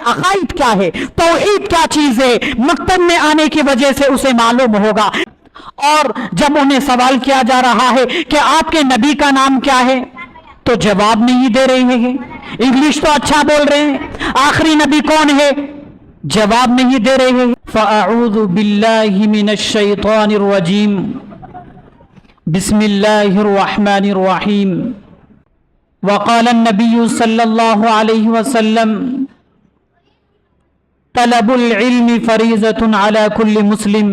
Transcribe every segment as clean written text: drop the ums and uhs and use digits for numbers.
عقائد کیا ہے، توحید کیا چیز ہے، مکتب میں آنے کی وجہ سے اسے معلوم ہوگا۔ اور جب انہیں سوال کیا جا رہا ہے کہ آپ کے نبی کا نام کیا ہے تو جواب نہیں دے رہے ہیں، انگلش تو اچھا بول رہے ہیں، آخری نبی کون ہے جواب نہیں دے رہے ہیں۔ فَأَعُوذُ بِاللَّهِ مِنَ الشَّيْطَانِ الرَّجِيمِ بسم اللہ الرحمن الرحیم۔ وقال النبی صلی اللہ علیہ وسلم طلب العلم فریضۃ علی کل مسلم،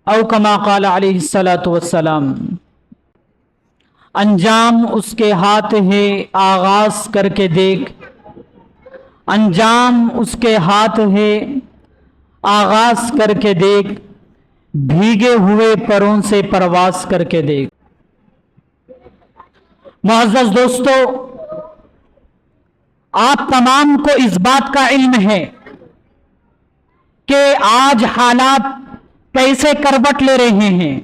او کما قال علیہ الصلاۃ والسلام۔ انجام اس کے ہاتھ ہے، آغاز کر کے دیکھ، انجام اس کے ہاتھ ہے، آغاز کر کے دیکھ، بھیگے ہوئے پروں سے پرواز کر کے دیکھ۔ معزز دوستو، آپ تمام کو اس بات کا علم ہے کہ آج حالات کیسے کروٹ لے رہے ہیں۔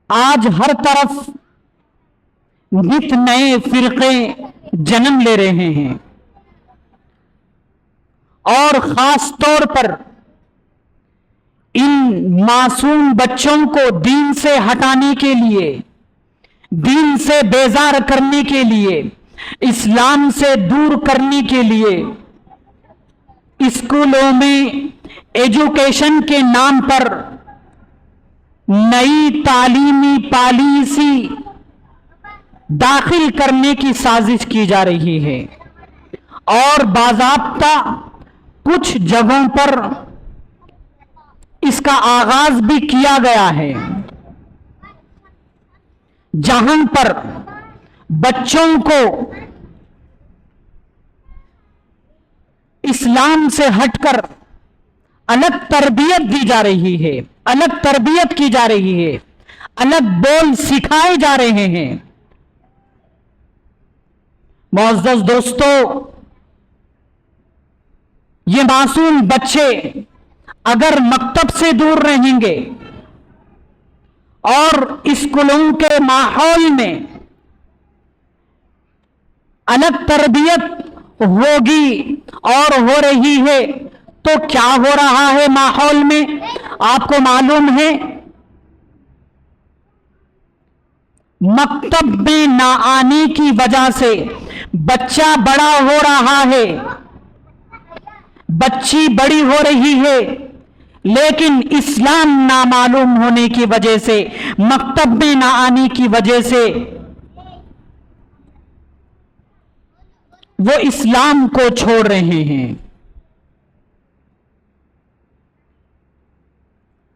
آج ہر طرف نت نئے فرقے جنم لے رہے ہیں، اور خاص طور پر ان معصوم بچوں کو دین سے ہٹانے کے لیے، دین سے بیزار کرنے کے لیے، اسلام سے دور کرنے کے لیے اسکولوں میں ایجوکیشن کے نام پر نئی تعلیمی پالیسی داخل کرنے کی سازش کی جا رہی ہے، اور باضابطہ کچھ جگہوں پر اس کا آغاز بھی کیا گیا ہے، جہاں پر بچوں کو اسلام سے ہٹ کر الگ تربیت دی جا رہی ہے، الگ تربیت کی جا رہی ہے، الگ بول سکھائے جا رہے ہیں۔ معزز دوستو، یہ معصوم بچے اگر مکتب سے دور رہیں گے اور اسکولوں کے ماحول میں الگ تربیت ہوگی اور ہو رہی ہے تو کیا ہو رہا ہے ماحول میں آپ کو معلوم ہے؟ مکتب میں نہ آنے کی وجہ سے بچہ بڑا ہو رہا ہے، بچی بڑی ہو رہی ہے، لیکن اسلام نامعلوم ہونے کی وجہ سے، مکتب میں نہ آنے کی وجہ سے وہ اسلام کو چھوڑ رہے ہیں۔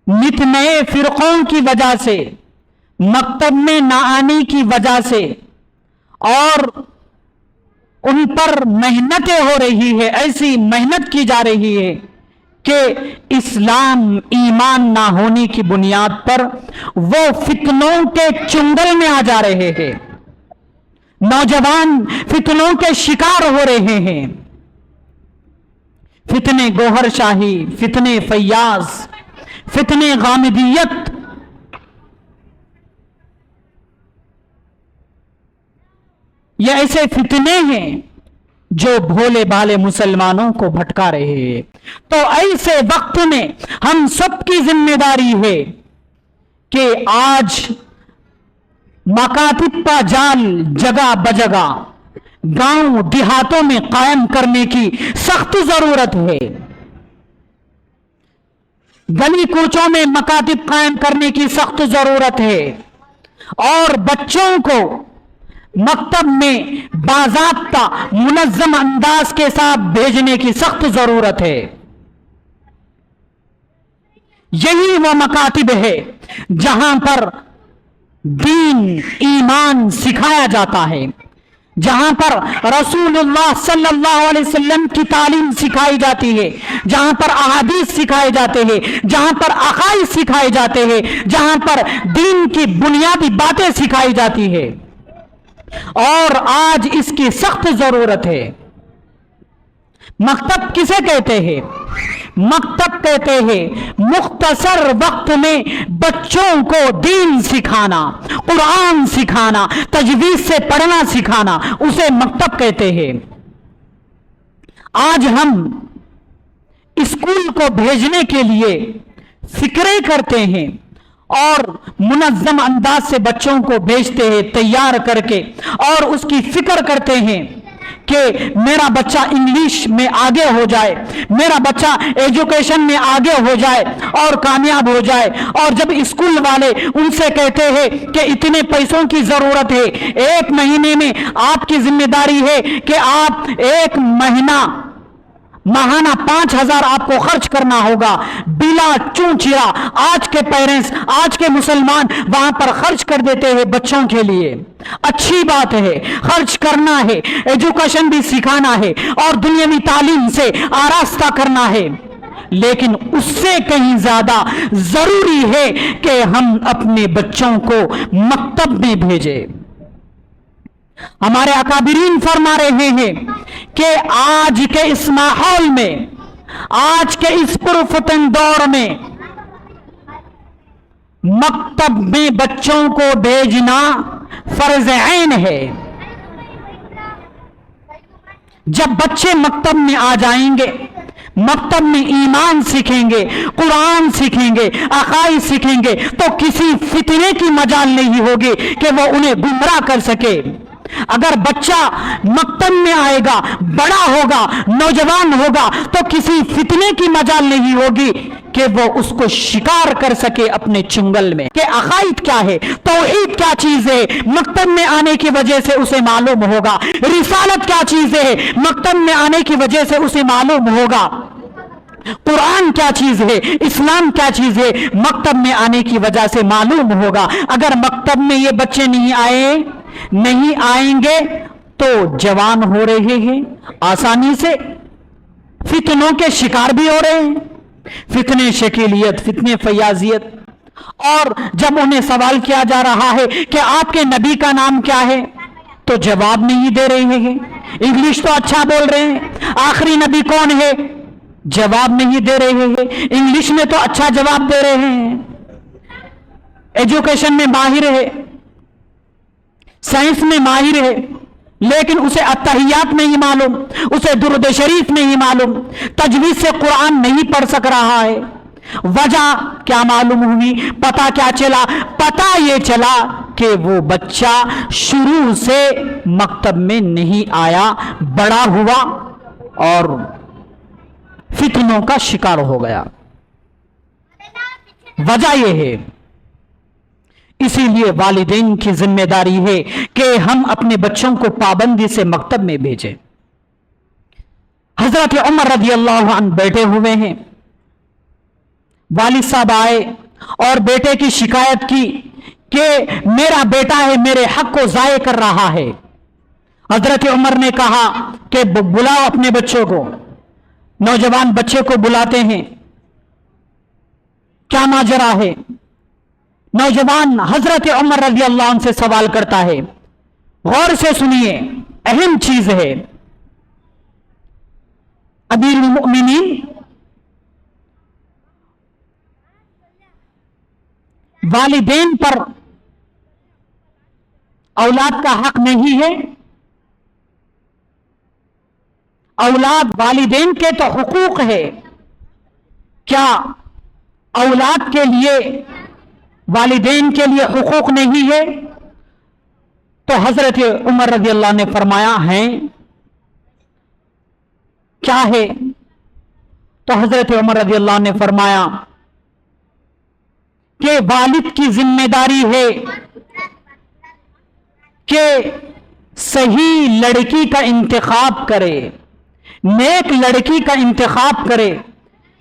نت نئے فرقوں کی وجہ سے، مکتب میں نہ آنے کی وجہ سے، اور ان پر محنتیں ہو رہی ہے، ایسی محنت کی جا رہی ہے کہ اسلام ایمان نہ ہونے کی بنیاد پر وہ فتنوں کے چنگل میں آ جا رہے ہیں، نوجوان فتنوں کے شکار ہو رہے ہیں، فتنے گوہر شاہی، فتنے فیاض، فتنے غامدیت، یہ ایسے فتنے ہیں جو بھولے بھالے مسلمانوں کو بھٹکا رہے ہیں۔ تو ایسے وقت میں ہم سب کی ذمہ داری ہے کہ آج مکاتب کا جال جگہ بجگہ گاؤں دیہاتوں میں قائم کرنے کی سخت ضرورت ہے، گلی کوچوں میں مکاتب قائم کرنے کی سخت ضرورت ہے، اور بچوں کو مکتب میں باضابطہ منظم انداز کے ساتھ بھیجنے کی سخت ضرورت ہے۔ یہی وہ مکاتب ہے جہاں پر دین ایمان سکھایا جاتا ہے، جہاں پر رسول اللہ صلی اللہ علیہ وسلم کی تعلیم سکھائی جاتی ہے، جہاں پر احادیث سکھائے جاتے ہیں، جہاں پر عقائد سکھائے جاتے ہیں، جہاں پر دین کی بنیادی باتیں سکھائی جاتی ہے، اور آج اس کی سخت ضرورت ہے۔ مکتب کسے کہتے ہیں؟ مکتب کہتے ہیں مختصر وقت میں بچوں کو دین سکھانا، قرآن سکھانا، تجوید سے پڑھنا سکھانا، اسے مکتب کہتے ہیں۔ آج ہم اسکول کو بھیجنے کے لیے فکریں کرتے ہیں اور منظم انداز سے بچوں کو بھیجتے ہیں تیار کر کے، اور اس کی فکر کرتے ہیں کہ میرا بچہ انگلش میں آگے ہو جائے، میرا بچہ ایجوکیشن میں آگے ہو جائے اور کامیاب ہو جائے۔ اور جب اسکول والے ان سے کہتے ہیں کہ اتنے پیسوں کی ضرورت ہے، ایک مہینے میں آپ کی ذمہ داری ہے کہ آپ ایک ماہانہ 5,000 آپ کو خرچ کرنا ہوگا، بلا چون چرا آج کے پیرنٹس، آج کے مسلمان وہاں پر خرچ کر دیتے ہیں بچوں کے لیے۔ اچھی بات ہے، خرچ کرنا ہے، ایجوکیشن بھی سکھانا ہے اور دنیاوی تعلیم سے آراستہ کرنا ہے، لیکن اس سے کہیں زیادہ ضروری ہے کہ ہم اپنے بچوں کو مکتب میں بھیجیں۔ ہمارے اکابرین فرما رہے ہیں کہ آج کے اس ماحول میں، آج کے اس پرفتن دور میں مکتب میں بچوں کو بھیجنا فرض عین ہے۔ جب بچے مکتب میں آ جائیں گے، مکتب میں ایمان سیکھیں گے، قرآن سیکھیں گے، عقائد سیکھیں گے، تو کسی فتنے کی مجال نہیں ہوگی کہ وہ انہیں گمراہ کر سکے۔ اگر بچہ مکتب میں آئے گا، بڑا ہوگا، نوجوان ہوگا، تو کسی فتنے کی مجال نہیں ہوگی کہ وہ اس کو شکار کر سکے اپنے چنگل میں۔ کہ عقائد کیا ہے، توحید کیا چیز ہے، مکتب میں آنے کی وجہ سے اسے معلوم ہوگا۔ رسالت کیا چیز ہے، مکتب میں آنے کی وجہ سے اسے معلوم ہوگا۔ قرآن کیا چیز ہے، اسلام کیا چیز ہے، مکتب میں آنے کی وجہ سے معلوم ہوگا۔ اگر مکتب میں یہ بچے نہیں آئیں گے تو جوان ہو رہے ہیں، آسانی سے فتنوں کے شکار بھی ہو رہے ہیں، فتنے شکیلیت، فتنے فیاضیت۔ اور جب انہیں سوال کیا جا رہا ہے کہ آپ کے نبی کا نام کیا ہے تو جواب نہیں دے رہے ہیں۔ انگلش تو اچھا بول رہے ہیں، آخری نبی کون ہے جواب نہیں دے رہے ہیں۔ انگلش میں تو اچھا جواب دے رہے ہیں، ایجوکیشن میں ماہر ہے، سائنس میں ماہر ہے، لیکن اسے اتحیات نہیں معلوم، اسے درود شریف نہیں معلوم، تجوید سے قرآن نہیں پڑھ سک رہا ہے۔ وجہ کیا معلوم ہوئی، پتہ کیا چلا؟ پتہ یہ چلا کہ وہ بچہ شروع سے مکتب میں نہیں آیا، بڑا ہوا اور فتنوں کا شکار ہو گیا۔ وجہ یہ ہے، اسی لیے والدین کی ذمہ داری ہے کہ ہم اپنے بچوں کو پابندی سے مکتب میں بھیجیں۔ حضرت عمر رضی اللہ عنہ بیٹھے ہوئے ہیں، والد صاحب آئے اور بیٹے کی شکایت کی کہ میرا بیٹا ہے، میرے حق کو ضائع کر رہا ہے۔ حضرت عمر نے کہا کہ بلاؤ اپنے بچوں کو۔ نوجوان بچے کو بلاتے ہیں، کیا ماجرا ہے؟ نوجوان حضرت عمر رضی اللہ عنہ سے سوال کرتا ہے، غور سے سنیے، اہم چیز ہے۔ امیر المؤمنین والدین پر اولاد کا حق نہیں ہے؟ اولاد والدین کے تو حقوق ہے، کیا اولاد کے لیے والدین کے لیے حقوق نہیں ہے؟ تو حضرت عمر رضی اللہ نے فرمایا ہیں، کیا ہے؟ تو حضرت عمر رضی اللہ نے فرمایا کہ والد کی ذمہ داری ہے کہ صحیح لڑکی کا انتخاب کرے، نیک لڑکی کا انتخاب کرے۔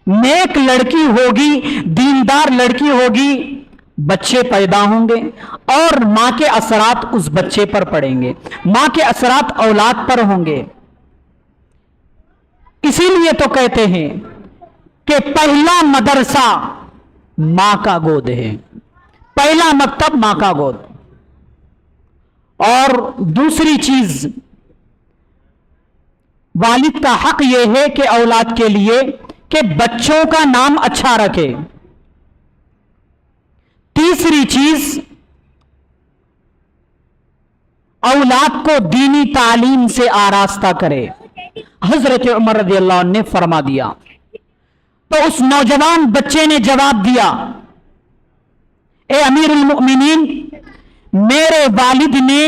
نیک لڑکی ہوگی، دیندار لڑکی ہوگی، بچے پیدا ہوں گے اور ماں کے اثرات اس بچے پر پڑیں گے، ماں کے اثرات اولاد پر ہوں گے۔ اسی لیے تو کہتے ہیں کہ پہلا مدرسہ ماں کا گود ہے، پہلا مکتب ماں کا گود۔ اور دوسری چیز، والد کا حق یہ ہے کہ اولاد کے لیے کہ بچوں کا نام اچھا رکھے. تیسری چیز اولاد کو دینی تعلیم سے آراستہ کرے. حضرت عمر رضی اللہ عنہ نے فرما دیا. تو اس نوجوان بچے نے جواب دیا, اے امیر المؤمنین, میرے والد نے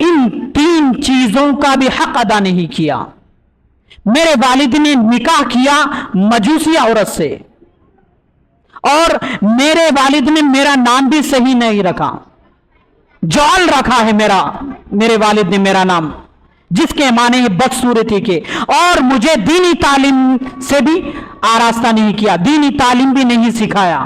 ان 3 چیزوں کا بھی حق ادا نہیں کیا. میرے والد نے نکاح کیا مجوسی عورت سے, اور میرے والد نے میرا نام بھی صحیح نہیں رکھا, جعل رکھا ہے میرے والد نے میرا نام, جس کے معنی ہے بدصورتی کے, اور مجھے دینی تعلیم سے بھی آراستہ نہیں کیا, دینی تعلیم بھی نہیں سکھایا.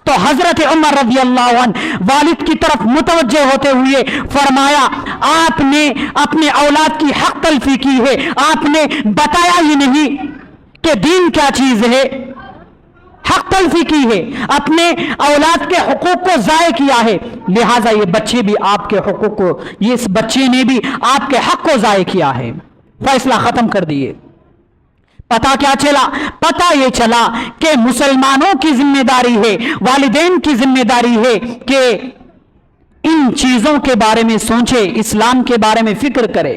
تو حضرت عمر رضی اللہ عنہ والد کی طرف متوجہ ہوتے ہوئے فرمایا, آپ نے اپنے اولاد کی حق تلفی کی ہے, آپ نے بتایا ہی نہیں کہ دین کیا چیز ہے, حق تلفی کی ہے, اپنے اولاد کے حقوق کو ضائع کیا ہے, لہٰذا یہ بچے بھی آپ کے حقوق کو, اس بچے نے بھی آپ کے حق کو ضائع کیا ہے. فیصلہ ختم کر دیے. پتہ کیا چلا؟ پتہ یہ چلا کہ مسلمانوں کی ذمہ داری ہے, والدین کی ذمہ داری ہے کہ ان چیزوں کے بارے میں سوچے, اسلام کے بارے میں فکر کرے.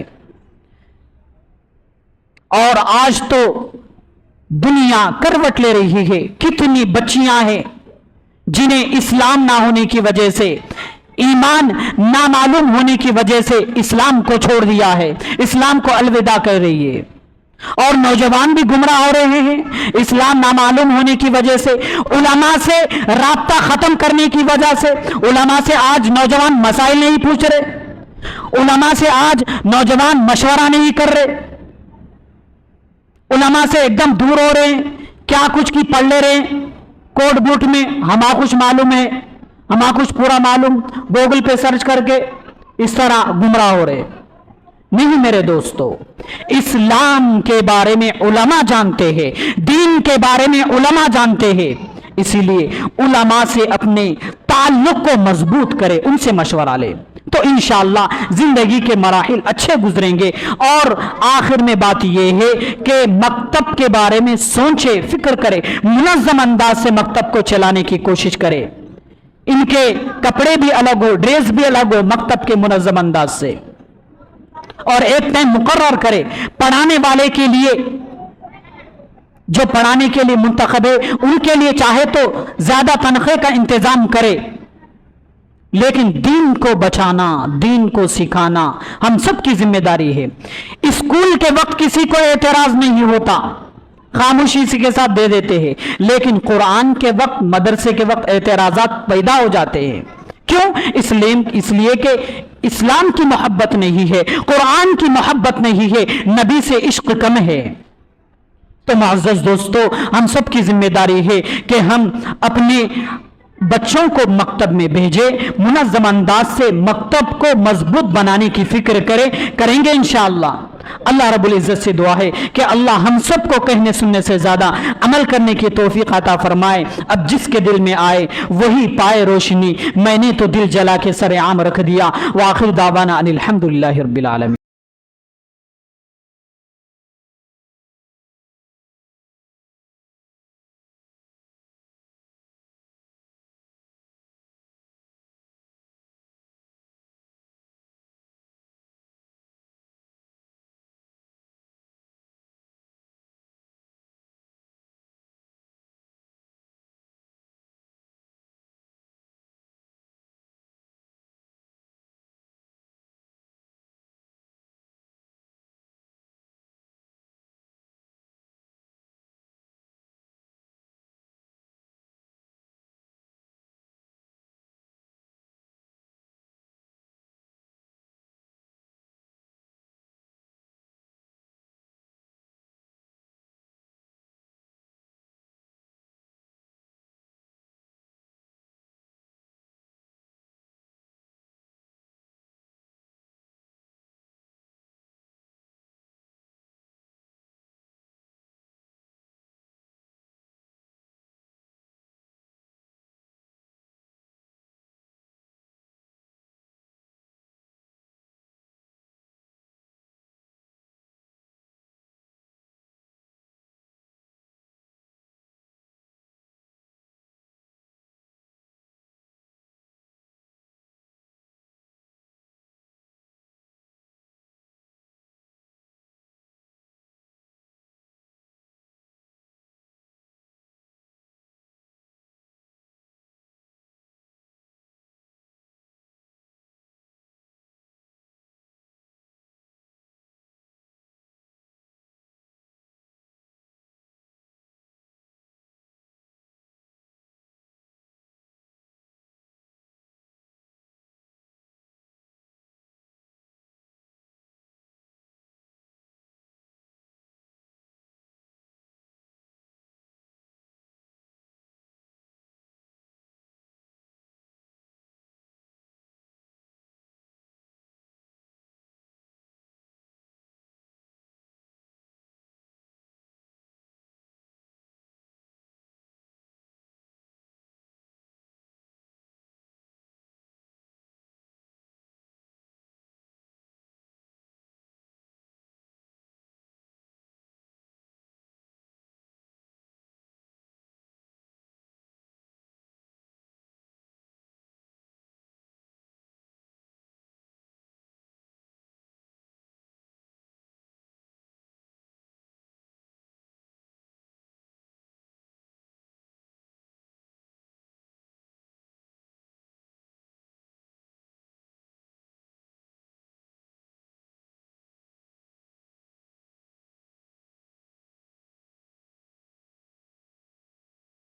اور آج تو دنیا کروٹ لے رہی ہے, کتنی بچیاں ہیں جنہیں اسلام نہ ہونے کی وجہ سے, ایمان نامعلوم ہونے کی وجہ سے اسلام کو چھوڑ دیا ہے, اسلام کو الوداع کر رہی ہے. اور نوجوان بھی گمراہ ہو رہے ہیں اسلام نامعلوم ہونے کی وجہ سے, علماء سے رابطہ ختم کرنے کی وجہ سے. علماء سے آج نوجوان مسائل نہیں پوچھ رہے, علماء سے آج نوجوان مشورہ نہیں کر رہے, علماء سے ایک دم دور ہو رہے ہیں, کیا کچھ کی پڑھ لے رہے ہیں کوٹ بوٹ میں, ہما کچھ معلوم ہے, ہما کچھ پورا معلوم, گوگل پہ سرچ کر کے اس طرح گمراہ ہو رہے. نہیں میرے دوستو, اسلام کے بارے میں علماء جانتے ہیں, دین کے بارے میں علماء جانتے ہیں, اسی لیے علماء سے اپنے تعلق کو مضبوط کرے, ان سے مشورہ لے, تو انشاءاللہ زندگی کے مراحل اچھے گزریں گے. اور آخر میں بات یہ ہے کہ مکتب کے بارے میں سوچے, فکر کرے, منظم انداز سے مکتب کو چلانے کی کوشش کرے. ان کے کپڑے بھی الگ ہو, ڈریس بھی الگ ہو, مکتب کے منظم انداز سے, اور ایک ٹائم مقرر کرے پڑھانے والے کے لیے, جو پڑھانے کے لیے منتخب ہے ان کے لیے چاہے تو زیادہ تنخواہ کا انتظام کرے, لیکن دین کو بچانا, دین کو سکھانا ہم سب کی ذمہ داری ہے. اسکول کے وقت کسی کو اعتراض نہیں ہوتا, خاموشی کے ساتھ دے دیتے ہیں, لیکن قرآن کے وقت, مدرسے کے وقت اعتراضات پیدا ہو جاتے ہیں. کیوں؟ اس لیے کہ اسلام کی محبت نہیں ہے, قرآن کی محبت نہیں ہے, نبی سے عشق کم ہے. تو معزز دوستو, ہم سب کی ذمہ داری ہے کہ ہم اپنے بچوں کو مکتب میں بھیجے, منظم انداز سے مکتب کو مضبوط بنانے کی فکر کریں گے انشاءاللہ. اللہ رب العزت سے دعا ہے کہ اللہ ہم سب کو کہنے سننے سے زیادہ عمل کرنے کی توفیق عطا فرمائے. اب جس کے دل میں آئے وہی پائے روشنی, میں نے تو دل جلا کے سر عام رکھ دیا. وآخر دعوانا ان الحمدللہ رب العالمین.